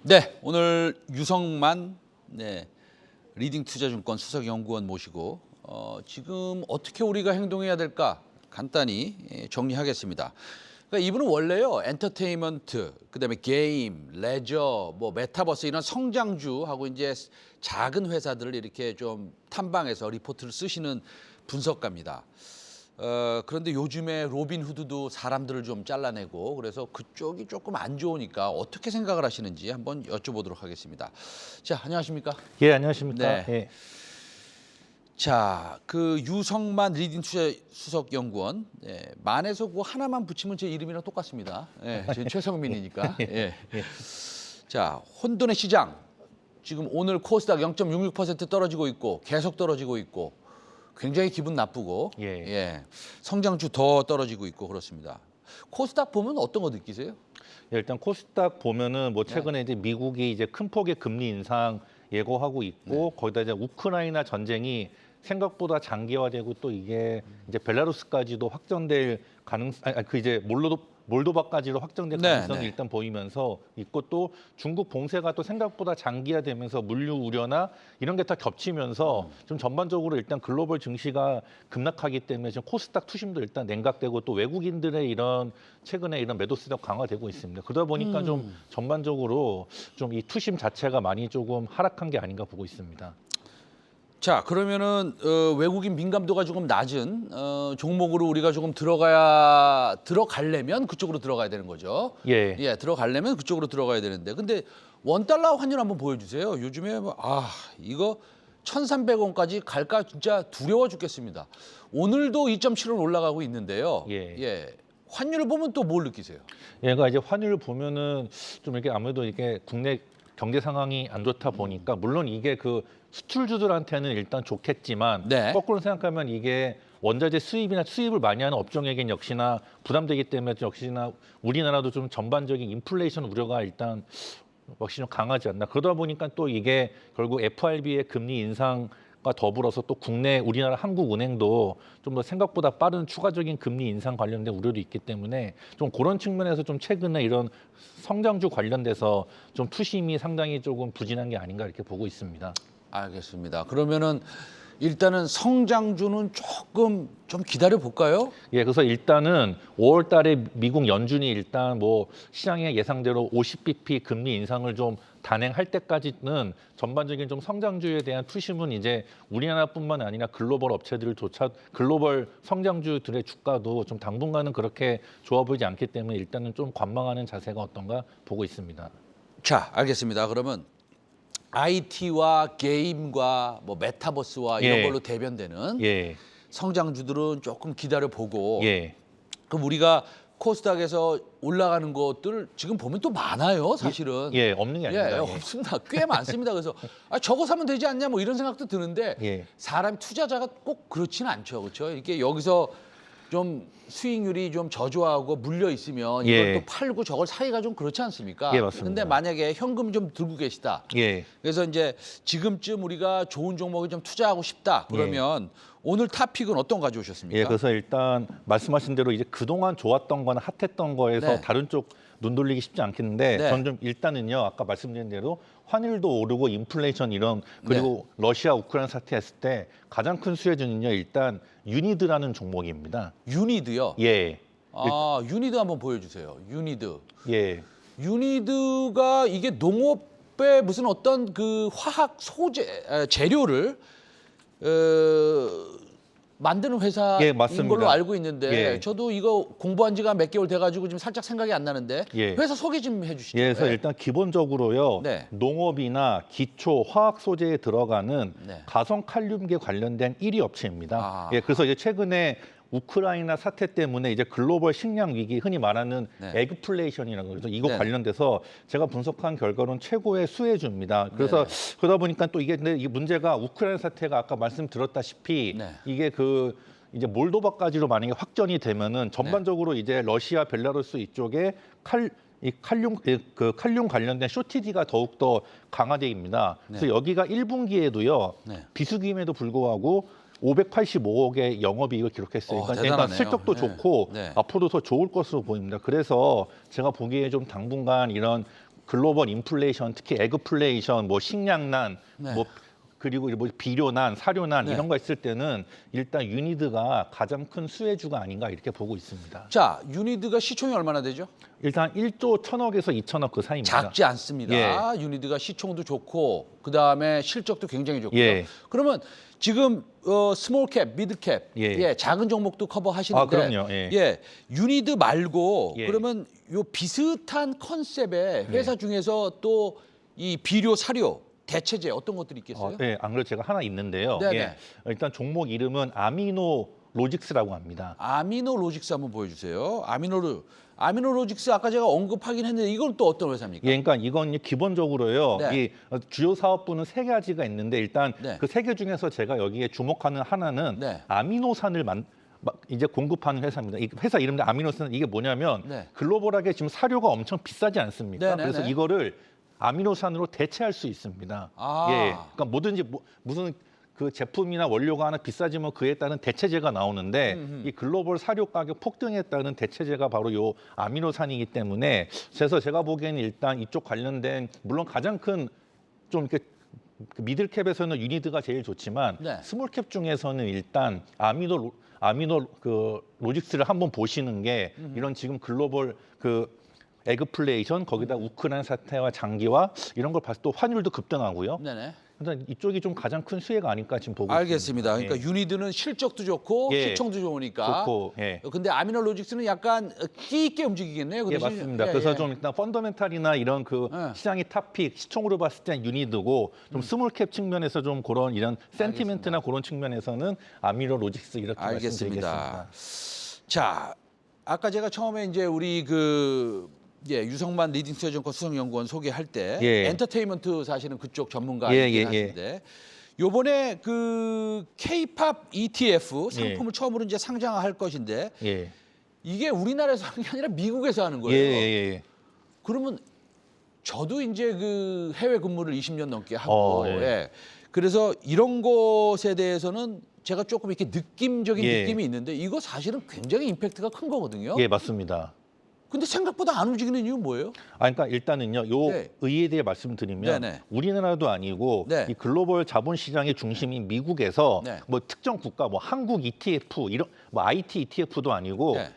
네, 오늘 유성만 리딩투자증권 수석연구원 모시고 지금 어떻게 우리가 행동해야 될까 간단히 정리하겠습니다. 그러니까 이분은 원래요 엔터테인먼트, 그다음에 게임, 레저, 뭐 메타버스 이런 성장주하고 이제 작은 회사들을 이렇게 좀 탐방해서 리포트를 쓰시는 분석가입니다. 그런데 요즘에 로빈 후드도 사람들을 좀 잘라내고 그래서 그쪽이 조금 안 좋으니까 어떻게 생각을 하시는지 한번 여쭤보도록 하겠습니다. 자, 안녕하십니까? 예, 안녕하십니까? 네. 예. 자, 그 유성만 리딩 투자 수석 연구원 만에서 그 하나만 붙이면 제 이름이랑 똑같습니다. 예, 제 최성민이니까. 예. 자, 혼돈의 시장 지금 오늘 코스닥 0.66% 떨어지고 있고 계속 떨어지고 있고. 굉장히 기분 나쁘고 성장주 더 떨어지고 있고 그렇습니다. 코스닥 보면 어떤 거 느끼세요? 예, 일단 코스닥 보면은 뭐 최근에 이제 미국이 이제 큰 폭의 금리 인상 예고하고 있고 거기다 이제 우크라이나 전쟁이 생각보다 장기화되고 또 이게 이제 벨라루스까지도 확전될 그 이제 몰도바까지도 확정될 가능성이 일단 보이면서 있고 또 중국 봉쇄가 또 생각보다 장기화되면서 물류 우려나 이런 게 다 겹치면서 좀 전반적으로 일단 글로벌 증시가 급락하기 때문에 지금 코스닥 투심도 일단 냉각되고 또 외국인들의 이런 최근에 이런 매도세가 강화되고 있습니다. 그러다 보니까 좀 전반적으로 좀 이 투심 자체가 많이 조금 하락한 게 아닌가 보고 있습니다. 자, 그러면은 외국인 민감도가 조금 낮은 종목으로 우리가 조금 들어가려면 그쪽으로 들어가야 되는 거죠. 예. 들어가려면 그쪽으로 들어가야 되는데. 근데 원달러 환율 한번 보여주세요. 요즘에 이거 1,300원까지 갈까 진짜 두려워 죽겠습니다. 오늘도 2.7원 올라가고 있는데요. 환율을 보면 또 뭘 느끼세요? 그러니까 이제 환율을 보면은 좀 이렇게 아무래도 이게 국내 경제 상황이 안 좋다 보니까 물론 이게 그 수출주들한테는 일단 좋겠지만 거꾸로 생각하면 이게 원자재 수입이나 수입을 많이 하는 업종에겐 역시나 부담되기 때문에 역시나 우리나라도 좀 전반적인 인플레이션 우려가 일단 역시 좀 강하지 않나. 그러다 보니까 또 이게 결국 FRB의 금리 인상과 더불어서 또 국내 우리나라 한국은행도 좀 더 생각보다 빠른 추가적인 금리 인상 관련된 우려도 있기 때문에 좀 그런 측면에서 좀 최근에 이런 성장주 관련돼서 좀 투심이 상당히 조금 부진한 게 아닌가 이렇게 보고 있습니다. 알겠습니다. 그러면은 일단은 성장주는 조금 좀 기다려 볼까요? 그래서 일단은 5월 달에 미국 연준이 일단 뭐 시장의 예상대로 50bp 금리 인상을 좀 단행할 때까지는 전반적인 좀 성장주에 대한 투심은 이제 우리나라뿐만 아니라 글로벌 업체들조차 글로벌 성장주들의 주가도 좀 당분간은 그렇게 좋아 보이지 않기 때문에 일단은 좀 관망하는 자세가 어떤가 보고 있습니다. 자, 알겠습니다. 그러면 IT와 게임과 뭐 메타버스와 이런 걸로 대변되는 성장주들은 조금 기다려보고 그럼 우리가 코스닥에서 올라가는 것들 지금 보면 또 많아요, 사실은. 없는 게 아닙니다. 없습니다. 꽤 많습니다. 그래서 저거 사면 되지 않냐 뭐 이런 생각도 드는데 사람 투자자가 꼭 그렇지는 않죠, 그렇죠? 이게 여기서 좀 수익률이 좀 저조하고 물려 있으면 이걸 또 팔고 저걸 사기가 좀 그렇지 않습니까? 맞습니다. 근데 만약에 현금 좀 들고 계시다. 그래서 이제 지금쯤 우리가 좋은 종목에 좀 투자하고 싶다. 그러면 오늘 탑픽은 어떤 거 가져오셨습니까? 그래서 일단 말씀하신 대로 이제 그동안 좋았던 거나 핫했던 거에서 다른 쪽 눈 돌리기 쉽지 않겠는데 저는 좀 일단은요 아까 말씀드린 대로 환율도 오르고 인플레이션 이런 그리고 러시아 우크라이나 사태 했을 때 가장 큰 수혜주는요 일단 유니드라는 종목입니다. 유니드요? 유니드 한번 보여주세요. 유니드. 유니드가 이게 농업의 무슨 어떤 그 화학 소재 재료를 만드는 회사인 걸로 알고 있는데 저도 이거 공부한 지가 몇 개월 돼가지고 지금 살짝 생각이 안 나는데 회사 소개 좀 해주시죠. 그래서 일단 기본적으로요 농업이나 기초 화학 소재에 들어가는 가성 칼륨계 관련된 1위 업체입니다. 그래서 이제 최근에 우크라이나 사태 때문에 이제 글로벌 식량 위기, 흔히 말하는 에그플레이션이라고 그래서 이거 관련돼서 제가 분석한 결과로는 최고의 수혜주입니다. 그래서 그러다 보니까 또 이게 근데 이 문제가 우크라이나 사태가 아까 말씀드렸다시피 이게 이제 몰도바까지로 만약에 확전이 되면은 전반적으로 이제 러시아, 벨라루스 이쪽에 칼륨 관련된 쇼티지가 더욱 더 강화되입니다. 그래서 여기가 1분기에도요 비수기임에도 불구하고 585억의 영업이익을 기록했어요. 그러니까 실적도 좋고 앞으로도 더 좋을 것으로 보입니다. 그래서 제가 보기에 좀 당분간 이런 글로벌 인플레이션, 특히 에그플레이션, 뭐 식량난, 네. 뭐 그리고 뭐 비료난, 사료난 네. 이런 거 있을 때는 일단 유니드가 가장 큰 수혜주가 아닌가 이렇게 보고 있습니다. 자, 유니드가 시총이 얼마나 되죠? 일단 1조 1,000억에서 2,000억 그 사이입니다. 작지 않습니다. 예. 유니드가 시총도 좋고 그다음에 실적도 굉장히 좋고요. 예. 그러면 지금 스몰캡, 미드캡, 예. 작은 종목도 커버하시는데, 아, 그럼요. 예. 유니드 말고 예. 그러면 요 비슷한 컨셉의 회사 중에서 또 이 비료, 사료, 대체제 어떤 것들이 있겠어요? 네, 안 그래도 제가 하나 있는데요. 네네. 예. 일단 종목 이름은 아미노 로직스라고 합니다. 아미노로직스 한번 보여주세요. 아미노로직스 아까 제가 언급하긴 했는데 이건 또 어떤 회사입니까? 예, 그러니까 이건 기본적으로요. 네. 이 주요 사업부는 세 가지가 있는데 일단 네. 그 세 개 중에서 제가 여기에 주목하는 하나는 네. 아미노산을 이제 공급하는 회사입니다. 이 회사 이름도 아미노산 이게 뭐냐면 네. 글로벌하게 지금 사료가 엄청 비싸지 않습니까? 네네네. 그래서 이거를 아미노산으로 대체할 수 있습니다. 아. 예, 그러니까 뭐든지 무슨 그 제품이나 원료가 하나 비싸지면 그에 따른 대체제가 나오는데 이 글로벌 사료 가격 폭등에 따른 대체제가 바로 요 아미노산이기 때문에 그래서 제가 보기에는 일단 이쪽 관련된 물론 가장 큰 좀 이렇게 미들캡에서는 유니드가 제일 좋지만 네. 스몰캡 중에서는 일단 아미노 그 로직스를 한번 보시는 게 이런 지금 글로벌 그 에그플레이션 거기다 우크라이나 사태와 장기화 이런 걸 봤을 때 또 환율도 급등하고요. 네네. 일단 이쪽이 좀 가장 큰 수혜가 아닐까 지금 보고 알겠습니다. 있습니다. 그러니까 유니드는 실적도 좋고 예. 시총도 좋으니까. 좋고, 예. 근데 아미노로직스는 약간 끼 있게 움직이겠네요. 그 예, 대신- 맞습니다. 예, 그래서 예. 좀 일단 펀더멘탈이나 이런 그 예. 시장의 탑픽 시총으로 봤을 때 유니드고 좀 스몰캡 측면에서 좀 그런 이런 센티멘트나 그런 측면에서는 아미노 로직스 이렇게 알겠습니다. 말씀드리겠습니다. 자, 아까 제가 처음에 이제 우리 유성만 리딩스터정과 수석연구원 소개할 때 예. 엔터테인먼트 사실은 그쪽 전문가이긴 예, 예, 예. 하신데 요번에 그 K-팝 ETF 예. 상품을 처음으로 이제 상장할 것인데 예. 이게 우리나라에서 하는 게 아니라 미국에서 하는 예, 거예요. 예, 그러면 저도 이제 그 해외 근무를 20년 넘게 하고 예. 예. 그래서 이런 것에 대해서는 제가 조금 이렇게 느낌적인 예. 느낌이 있는데 이거 사실은 굉장히 임팩트가 큰 거거든요. 예, 맞습니다. 근데 생각보다 안 움직이는 이유는 뭐예요? 아, 그러니까 일단은요, 요 네. 의의에 대해 말씀드리면 네네. 우리나라도 아니고 네. 이 글로벌 자본시장의 중심인 미국에서 네. 뭐 특정 국가, 뭐 한국 ETF 이런 뭐 IT ETF도 아니고 네.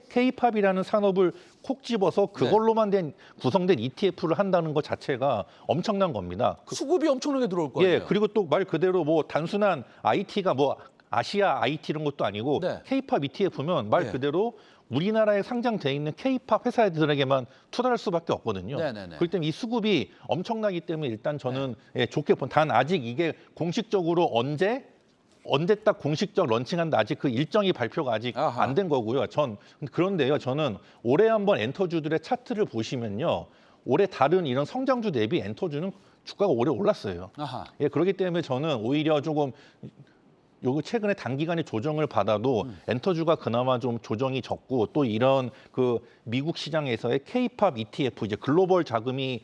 K-팝이라는 산업을 콕 집어서 그걸로만 구성된 ETF를 한다는 것 자체가 엄청난 겁니다. 수급이 엄청나게 들어올 거예요. 예, 그리고 또 말 그대로 뭐 단순한 IT가 뭐 아시아 IT 이런 것도 아니고 네. K-팝 ETF면 말 네. 그대로 우리나라에 상장돼 있는 K-팝 회사들에게만 투자할 수밖에 없거든요. 네네네. 그렇기 때문에 이 수급이 엄청나기 때문에 일단 저는 예, 좋게 본. 단 아직 이게 공식적으로 언제 딱 공식적 런칭한다 아직 그 일정이 발표가 아직 아하. 안 된 거고요. 그런데요, 저는 올해 한번 엔터주들의 차트를 보시면요, 올해 다른 이런 성장주 대비 엔터주는 주가가 올해 올랐어요. 아하. 예, 그렇기 때문에 저는 오히려 조금 요거 최근에 단기간에 조정을 받아도 엔터주가 그나마 좀 조정이 적고 또 이런 그 미국 시장에서의 K-팝 ETF 이제 글로벌 자금이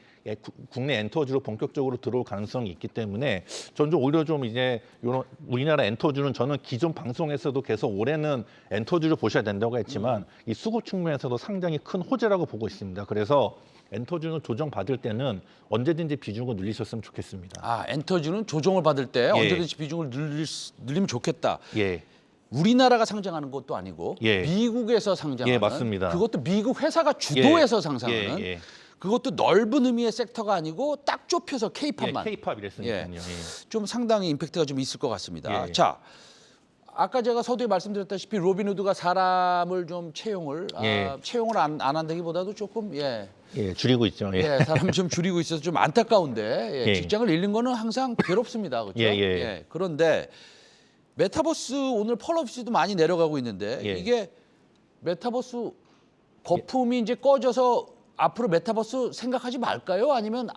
국내 엔터주로 본격적으로 들어올 가능성이 있기 때문에 저는 좀 오히려 좀 이제 이런 우리나라 엔터주는 저는 기존 방송에서도 계속 올해는 엔터주를 보셔야 된다고 했지만 이 수급 측면에서도 상당히 큰 호재라고 보고 있습니다. 그래서 엔터주는 조정 받을 때는 언제든지 비중을 늘리셨으면 좋겠습니다. 아, 엔터주는 조정을 받을 때 언제든지 비중을 늘리면 좋겠다. 예. 우리나라가 상장하는 것도 아니고 예. 미국에서 상장하는 예, 맞습니다. 그것도 미국 회사가 주도해서 상장하는 예. 그것도 넓은 의미의 섹터가 아니고 딱 좁혀서 K-팝만 K-팝 이랬으니까요. 예. 예. 좀 상당히 임팩트가 좀 있을 것 같습니다. 예. 자, 아까 제가 서두에 말씀드렸다시피 로빈후드가 사람을 좀 채용을 예. 채용을 안 한다기보다도 조금 예, 줄이고 있죠. 예. 사람을 좀 줄이고 있어서 좀 안타까운데 예. 직장을 잃는 거는 항상 괴롭습니다. 그렇죠? 예. 그런데 메타버스 오늘 펄업시도 많이 내려가고 있는데 예. 이게 메타버스 거품이 이제 꺼져서 앞으로 메타버스 생각하지 말까요? 아니면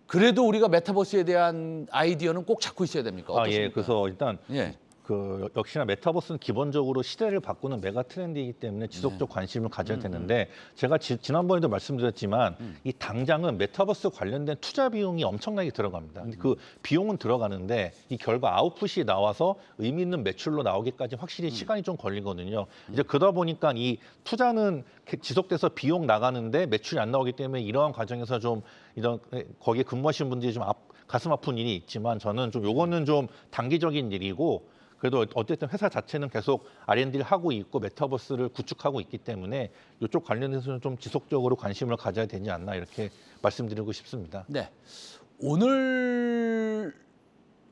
그래도 우리가 메타버스에 대한 아이디어는 꼭 잡고 있어야 됩니까? 아, 어떻습니까? 예. 그래서 일단 예. 역시나 메타버스는 기본적으로 시대를 바꾸는 메가 트렌드이기 때문에 지속적 관심을 가져야 되는데 제가 지난번에도 말씀드렸지만 이 당장은 메타버스 관련된 투자 비용이 엄청나게 들어갑니다. 근데 그 비용은 들어가는데 이 결과 아웃풋이 나와서 의미 있는 매출로 나오기까지 확실히 시간이 좀 걸리거든요. 이제 그러다 보니까 이 투자는 지속돼서 비용 나가는데 매출이 안 나오기 때문에 이러한 과정에서 좀 이런 거기에 근무하시는 분들이 좀 가슴 아픈 일이 있지만 저는 좀 요거는 좀 단기적인 일이고 그래도 어쨌든 회사 자체는 계속 R&D를 하고 있고 메타버스를 구축하고 있기 때문에 이쪽 관련해서는 좀 지속적으로 관심을 가져야 되지 않나 이렇게 말씀드리고 싶습니다. 네. 오늘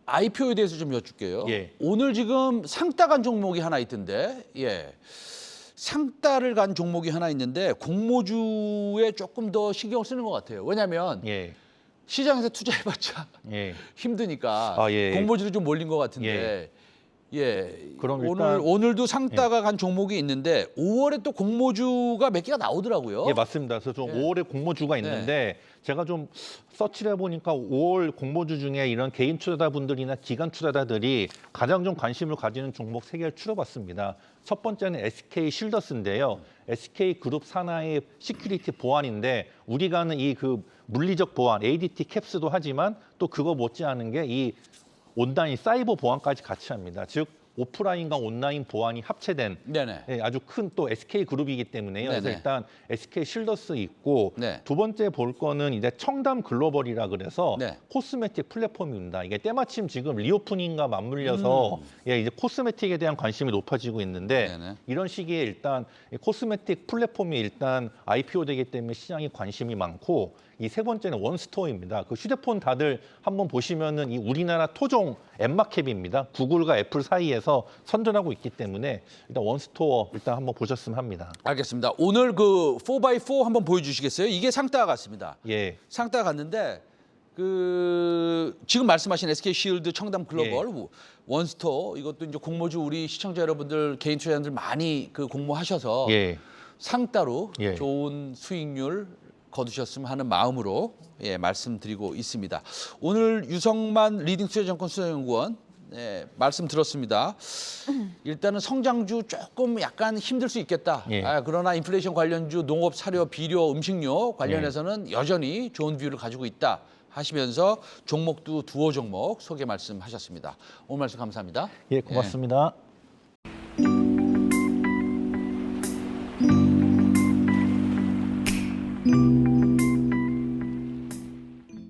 IPO에 대해서 좀 여쭐게요. 예. 오늘 지금 상따 간 종목이 하나 있던데, 예. 상따를 간 종목이 하나 있는데 공모주에 조금 더 신경을 쓰는 것 같아요. 왜냐하면 예. 시장에서 투자해봤자 예. 힘드니까 예. 공모주도 좀 몰린 것 같은데. 그럼 오늘도 상따가 간 종목이 있는데 5월에 또 공모주가 몇 개가 나오더라고요. 예, 맞습니다. 그래서 좀 5월에 공모주가 있는데 제가 좀 서치를 해보니까 5월 공모주 중에 이런 개인 투자자분들이나 기관 투자자들이 가장 좀 관심을 가지는 종목 3개를 추려봤습니다. 첫 번째는 SK 실더스인데요. SK 그룹 산하의 시큐리티 보안인데 우리가 아는 이 그 물리적 보안, ADT 캡스도 하지만 또 그거 못지않은 게 이 온라인 사이버 보안까지 같이 합니다. 즉 오프라인과 온라인 보안이 합체된 아주 큰 또 SK 그룹이기 때문에요. 그래서 일단 SK 실더스 있고 두 번째 볼 거는 이제 청담 글로벌이라 그래서 코스메틱 플랫폼입니다. 이게 때마침 지금 리오프닝과 맞물려서 이제 코스메틱에 대한 관심이 높아지고 있는데 이런 시기에 일단 코스메틱 플랫폼이 일단 IPO 되기 때문에 시장에 관심이 많고 이 세 번째는 원스토어입니다. 그 휴대폰 다들 한번 보시면은 이 우리나라 토종 앱마켓입니다. 구글과 애플 사이에서 선전하고 있기 때문에 일단 원스토어 일단 한번 보셨으면 합니다. 알겠습니다. 오늘 그 4x4 한번 보여주시겠어요? 이게 상따가 갔습니다. 예. 상따가 갔는데 그 지금 말씀하신 SK 실드, 청담 글로벌, 원스토어 이것도 이제 공모주 우리 시청자 여러분들 개인 투자자들 많이 그 공모하셔서 상따로 좋은 수익률 거두셨으면 하는 마음으로 말씀드리고 있습니다. 오늘 유성만 리딩 투자증권 수석연구원 말씀 들었습니다. 일단은 성장주 조금 약간 힘들 수 있겠다. 그러나 인플레이션 관련주, 농업, 사료, 비료, 음식료 관련해서는 여전히 좋은 뷰를 가지고 있다 하시면서 종목도 두어 종목 소개 말씀하셨습니다. 오늘 말씀 감사합니다. 예, 고맙습니다.